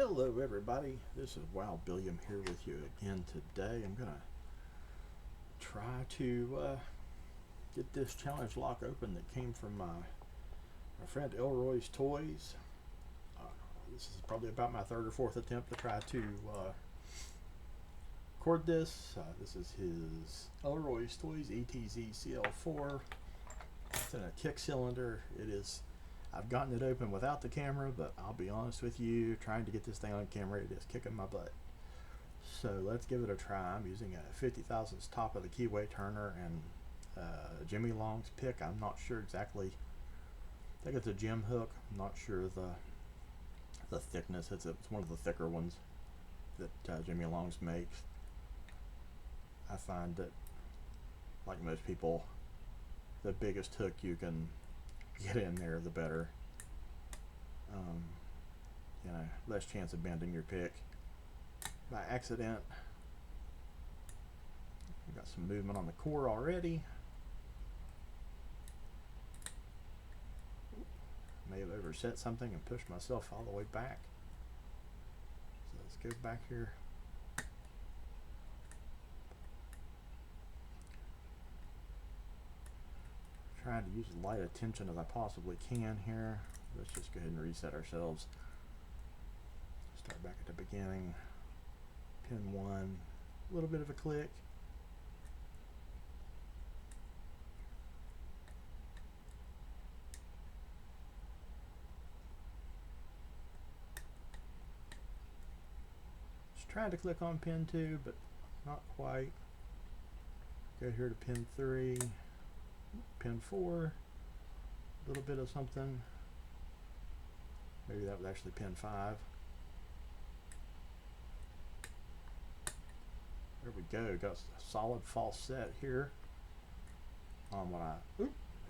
Hello everybody, this is Wild-Billiam here with you again today. I'm gonna try to get this challenge lock open that came from my friend Elroy's Toys. This is probably about my third or fourth attempt to try to record this. This is his Elroy's Toys ETZ CL4. It's in a kick cylinder. I've gotten it open without the camera, but I'll be honest with you, trying to get this thing on camera, it is kicking my butt. So let's give it a try. I'm using a 50 thousandths top of the keyway turner and Jimmy Long's pick. I'm not sure exactly. I think it's a gem hook. I'm not sure the thickness. It's one of the thicker ones that Jimmy Long's makes. I find that, like most people, the biggest hook you can get in there, the better. Less chance of bending your pick by accident. We got some movement on the core already. May have overset something and pushed myself all the way back. So let's go back here. Trying to use as light attention as I possibly can here. Let's just go ahead and reset ourselves. Start back at the beginning. Pin 1, a little bit of a click. Just trying to click on pin 2, but not quite. Go here to pin 3. Pin 4, a little bit of something. Maybe that was actually pin 5. There we go. Got a solid false set here.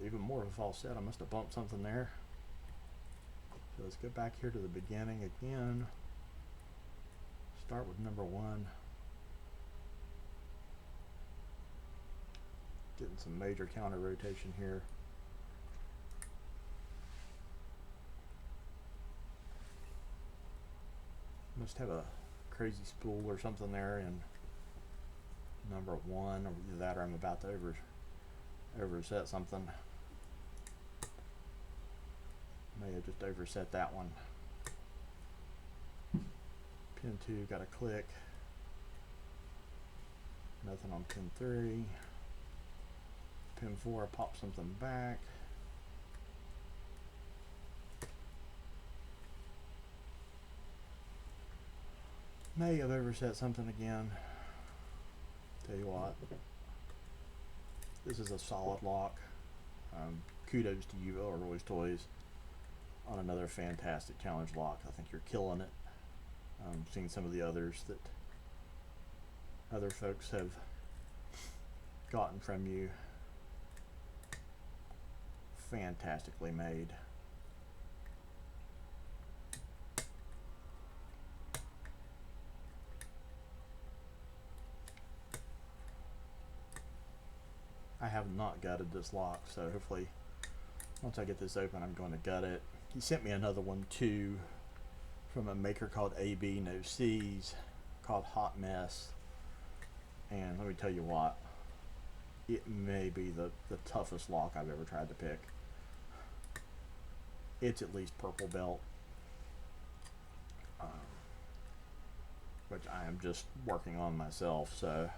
Even more of a false set. I must have bumped something there. So let's go back here to the beginning again. Start with number 1. Getting some major counter rotation here. Must have a crazy spool or something there in number 1, or either that or I'm about to overset something. May have just overset that one. Pin 2 got a click. Nothing on pin 3. Pin 4, pop something back. May have overset something again. Tell you what, this is a solid lock. Kudos to you, Elroy's Toys, on another fantastic challenge lock. I think you're killing it. Seen some of the others that other folks have gotten from you. Fantastically made. I have not gutted this lock, so hopefully once I get this open I'm going to gut it. He sent me another one too from a maker called AB No C's, called Hot Mess, and let me tell you what, it may be the toughest lock I've ever tried to pick. It's at least purple belt, which I am just working on myself, so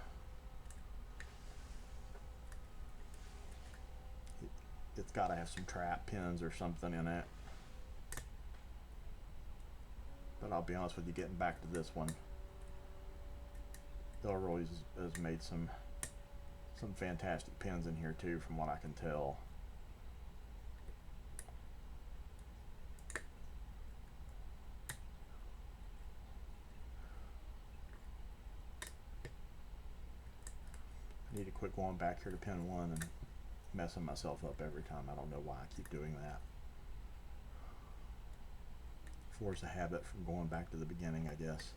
it's got to have some trap pins or something in it. But I'll be honest with you, getting back to this one, Elroy's has made some fantastic pins in here too, from what I can tell. I need to quit going back here to pin 1 and messing myself up every time. I don't know why I keep doing that. Force a habit from going back to the beginning, I guess.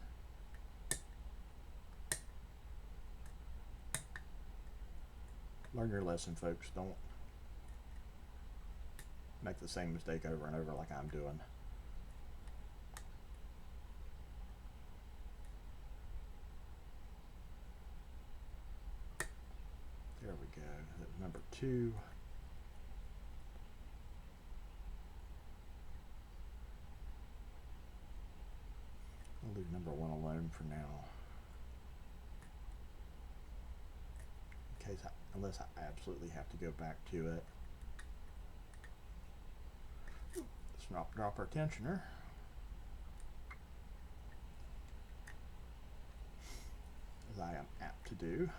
Learn your lesson, folks. Don't make the same mistake over and over like I'm doing. 2. I'll leave number 1 alone for now. In case unless I absolutely have to go back to it. Let's not drop our tensioner. As I am apt to do.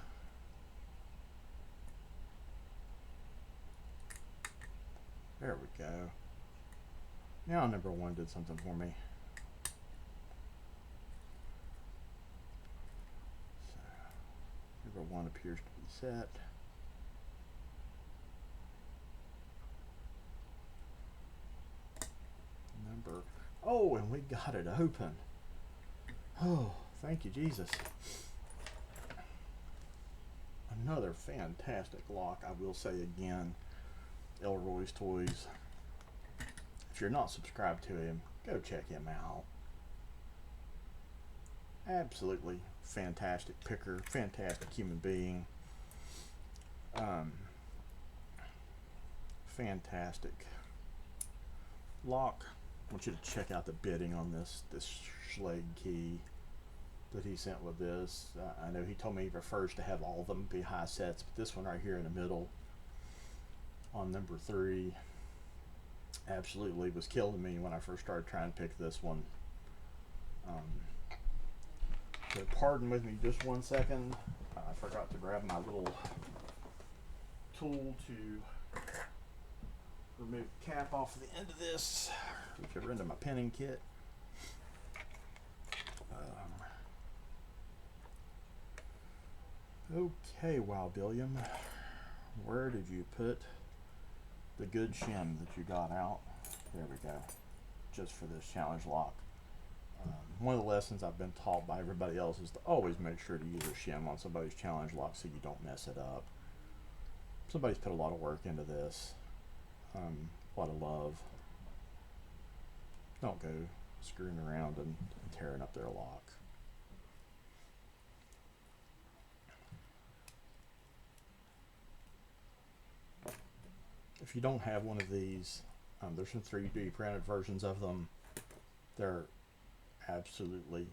There we go. Now number 1 did something for me. So, number 1 appears to be set. Oh, and we got it open. Oh, thank you, Jesus. Another fantastic lock. I will say again, Elroy's Toys. If you're not subscribed to him, go check him out. Absolutely fantastic picker, fantastic human being. Fantastic lock. I want you to check out the bidding on this Schlage key that he sent with this. I know he told me he prefers to have all of them be high sets, but this one right here in the middle on number 3 absolutely was killing me when I first started trying to pick this one. So pardon with me just 1 second. I forgot to grab my little tool to remove the cap off the end of this, which I've into my pinning kit. Okay, Wild-Billiam, where did you put the good shim that you got out? There we go, just for this challenge lock. One of the lessons I've been taught by everybody else is to always make sure to use a shim on somebody's challenge lock so you don't mess it up. Somebody's put a lot of work into this, a lot of love. Don't go screwing around and tearing up their lock. If you don't have one of these, there's some 3D printed versions of them. They're absolutely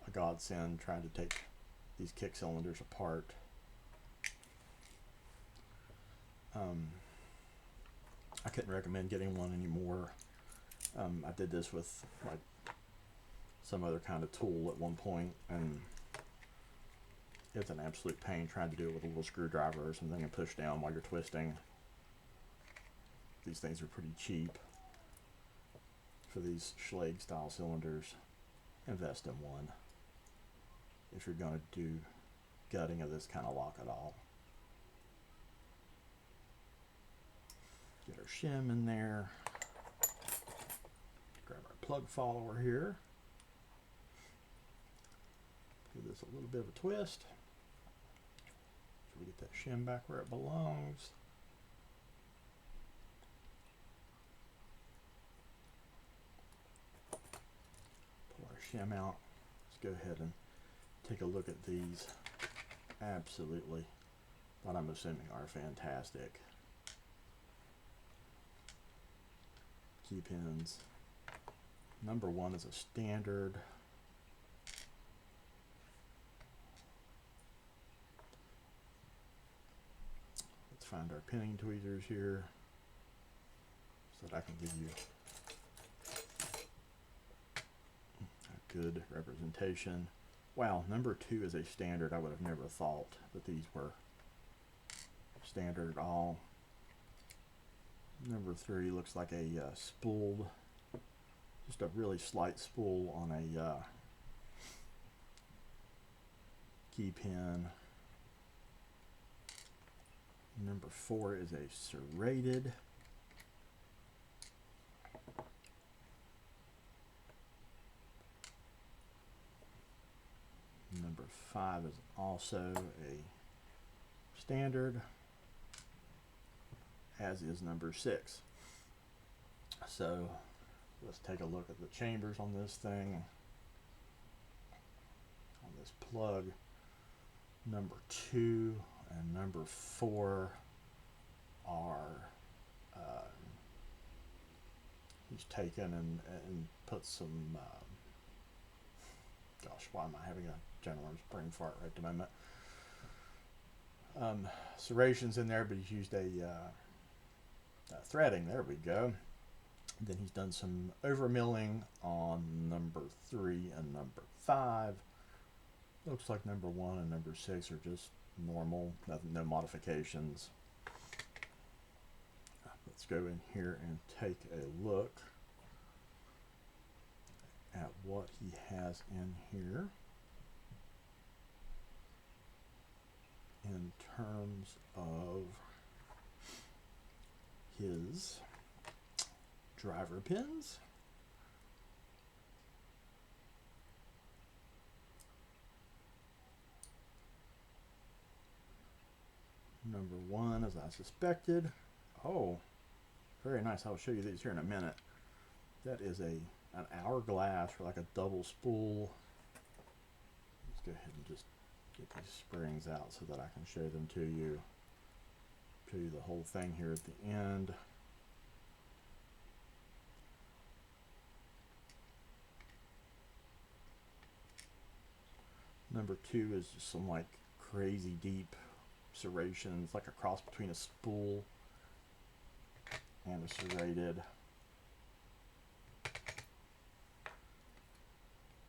a godsend trying to take these kick cylinders apart. I couldn't recommend getting one anymore. I did this with like some other kind of tool at one point, and it's an absolute pain trying to do it with a little screwdriver or something and push down while you're twisting. These things are pretty cheap for these Schlage style cylinders. Invest in one if you're going to do gutting of this kind of lock at all. Get our shim in there. Grab our plug follower here. Give this a little bit of a twist so we get that shim back where it belongs. Pull our shim out. Let's go ahead and take a look at these. Absolutely, what I'm assuming are fantastic key pins. Number 1 is a standard. Let's find our pinning tweezers here so that I can give you a good representation. Wow, number 2 is a standard. I would have never thought that these were standard at all. Number 3 looks like a spooled, just a really slight spool on a key pin. Number 4 is a serrated. Number 5 is also a standard, as is number 6. So let's take a look at the chambers on this thing. On this plug, number 2 and number 4 are, he's taken and put some, gosh, why am I having a general brain fart right at the moment? Serrations in there, but he's used a threading, there we go. Then he's done some overmilling on number 3 and number 5. Looks like number 1 and number 6 are just normal, nothing, no modifications. Let's go in here and take a look at what he has in here in terms of his driver pins. Number 1, as I suspected. Oh, very nice. I'll show you these here in a minute. That is an hourglass for like a double spool. Let's go ahead and just get these springs out so that I can show them to you. Show you the whole thing here at the end. Number 2 is just some like crazy deep serrations, like a cross between a spool and a serrated.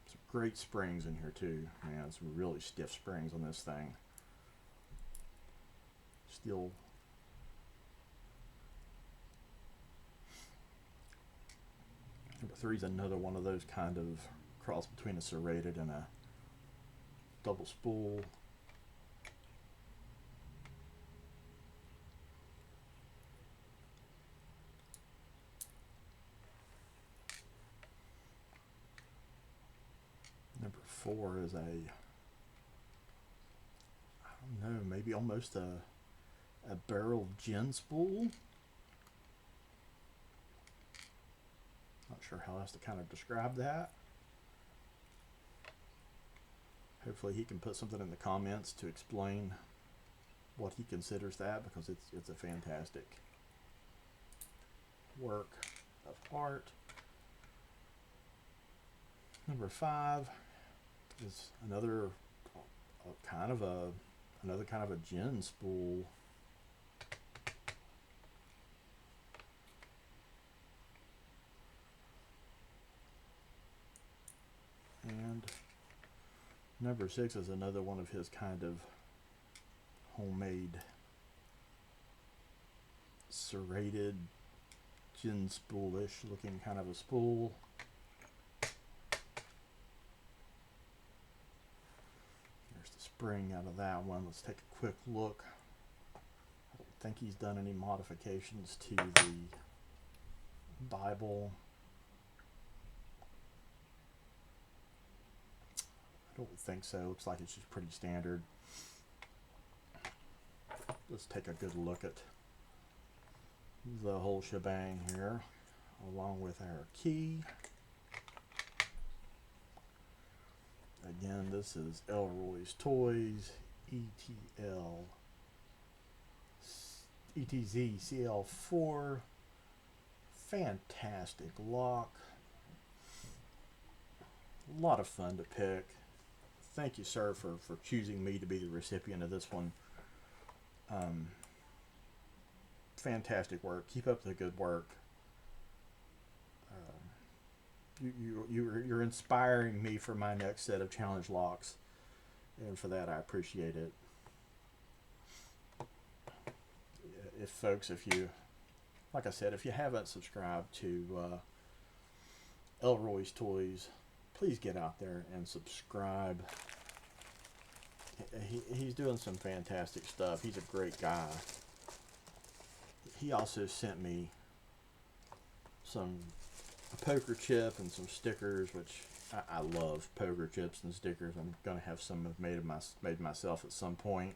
Some great springs in here too, man. Some really stiff springs on this thing. Steel. Number 3 is another one of those kind of cross between a serrated and a double spool. Number 4 is a, I don't know, maybe almost a barrel gin spool. Not sure how else to kind of describe that. Hopefully he can put something in the comments to explain what he considers that, because it's a fantastic work of art. Number 5 is another kind of a gin spool. And number 6 is another one of his kind of homemade serrated gin spoolish looking kind of a spool. There's the spring out of that one. Let's take a quick look. I don't think he's done any modifications to the Bible. I don't think so. Looks like it's just pretty standard. Let's take a good look at the whole shebang here, along with our key. Again, this is Elroy's Toys ETZ CL4. Fantastic lock. A lot of fun to pick. Thank you, sir, for choosing me to be the recipient of this one. Fantastic work. Keep up the good work. You're inspiring me for my next set of challenge locks, and for that I appreciate it. If you, like I said, if you haven't subscribed to Elroy's Toys, please get out there and subscribe. He's doing some fantastic stuff. He's a great guy. He also sent me a poker chip and some stickers, which I love poker chips and stickers. I'm gonna have some made myself at some point.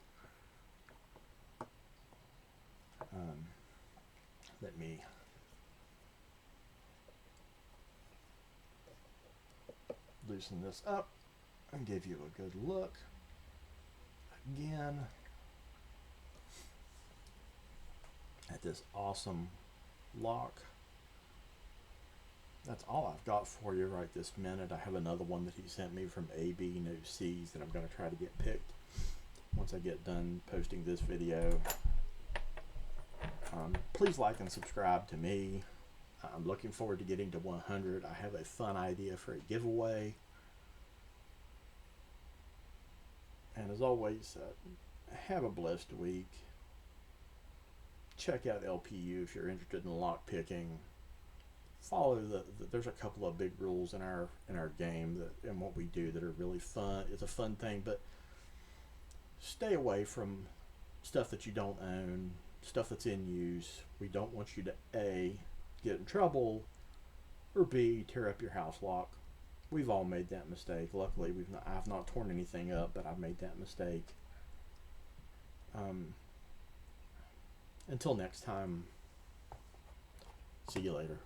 Let me loosen this up and give you a good look again. at this awesome lock. That's all I've got for you right this minute. I have another one that he sent me from AB, no C's, that I'm going to try to get picked once I get done posting this video. Please like and subscribe to me. I'm looking forward to getting to 100. I have a fun idea for a giveaway. And as always, have a blessed week. Check out LPU if you're interested in lock picking. Follow there's a couple of big rules in our game that and what we do that are really fun. It's a fun thing, but stay away from stuff that you don't own, stuff that's in use. We don't want you to A, get in trouble, or B, tear up your house lock. We've all made that mistake. Luckily, I've not torn anything up, but I've made that mistake. Until next time, see you later.